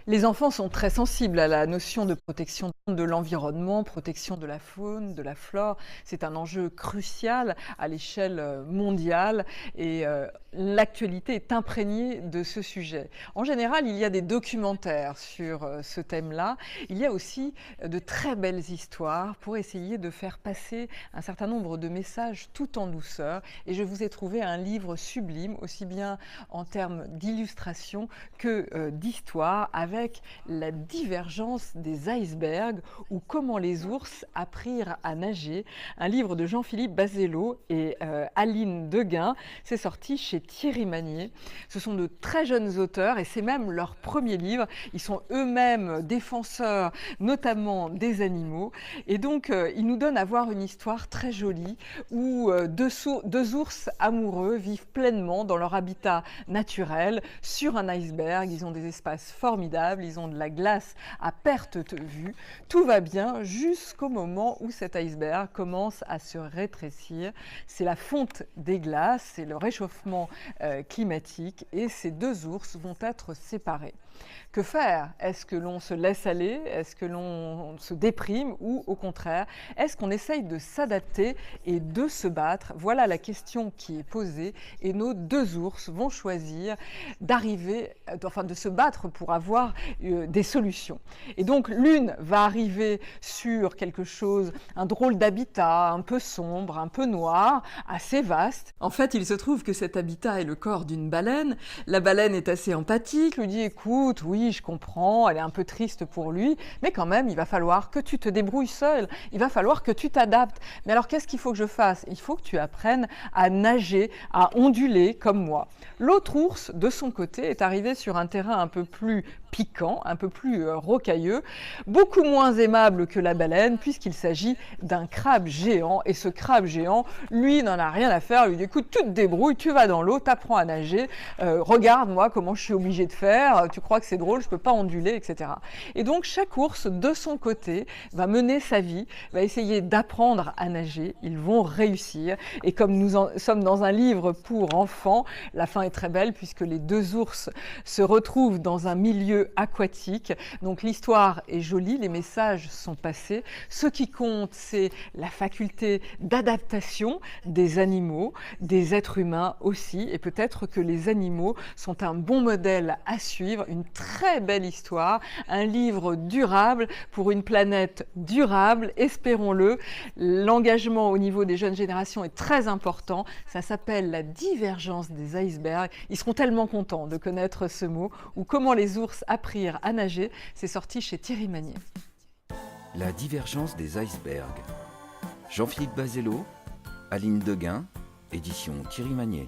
Les enfants sont très sensibles à la notion de protection de l'environnement, protection de la faune, de la flore. C'est un enjeu crucial à l'échelle mondiale et l'actualité est imprégnée de ce sujet. En général, il y a des documentaires sur ce thème-là. Il y a aussi de très belles histoires pour essayer de faire passer un certain nombre de messages tout en douceur. Et je vous ai trouvé un livre sublime, aussi bien en termes d'illustration que d'histoire, avec la divergence des icebergs ou comment les ours apprirent à nager. Un livre de Jean-Philippe Bazelot et Aline Deguin. C'est sorti chez Thierry Magnier. Ce sont de très jeunes auteurs et c'est même leur premier livre. Ils sont eux-mêmes défenseurs, notamment des animaux. Et donc, ils nous donnent à voir une histoire très jolie où deux ours amoureux vivent pleinement dans leur habitat naturel sur un iceberg. Ils ont des espaces formidables, ils ont de la glace à perte de vue. Tout va bien jusqu'au moment où cet iceberg commence à se rétrécir. C'est la fonte des glaces, c'est le réchauffement climatique et ces deux ours vont être séparés. Que faire? Est-ce que l'on se laisse aller? Est-ce que l'on se déprime? Ou au contraire, est-ce qu'on essaye de s'adapter et de se battre? Voilà la question qui est posée et nos deux ours vont choisir de se battre pour avoir des solutions. Et donc l'une va arriver sur quelque chose, un drôle d'habitat, un peu sombre, un peu noir, assez vaste. En fait, il se trouve que cet habitat est le corps d'une baleine. La baleine est assez empathique, lui dit écoute, oui, je comprends, elle est un peu triste pour lui, mais quand même, il va falloir que tu te débrouilles seul, il va falloir que tu t'adaptes. Mais alors, qu'est-ce qu'il faut que je fasse? Il faut que tu apprennes à nager, à onduler comme moi. L'autre ours, de son côté, est arrivé sur un terrain un peu plus piquant, un peu plus rocailleux, beaucoup moins aimable que la baleine, puisqu'il s'agit d'un crabe géant. Et ce crabe géant, lui, n'en a rien à faire. Il lui dit, écoute, tu te débrouilles, tu vas dans l'eau, t'apprends à nager, regarde-moi comment je suis obligé de faire, tu crois que c'est drôle, je peux pas onduler, etc. Et donc, chaque ours, de son côté, va mener sa vie, va essayer d'apprendre à nager. Ils vont réussir. Et comme sommes dans un livre pour enfants, la fin est très belle, puisque les deux ours se retrouvent dans un milieu aquatique. Donc l'histoire est jolie, les messages sont passés. Ce qui compte, c'est la faculté d'adaptation des animaux, des êtres humains aussi. Et peut-être que les animaux sont un bon modèle à suivre. Une très belle histoire, un livre durable pour une planète durable, espérons-le. L'engagement au niveau des jeunes générations est très important. Ça s'appelle La divergence des icebergs. Ils seront tellement contents de connaître ce mot, ou Comment les ours apprirent à nager. C'est sorti chez Thierry Magnier. La divergence des icebergs. Jean-Philippe Bazelot, Aline Deguin, édition Thierry Magnier.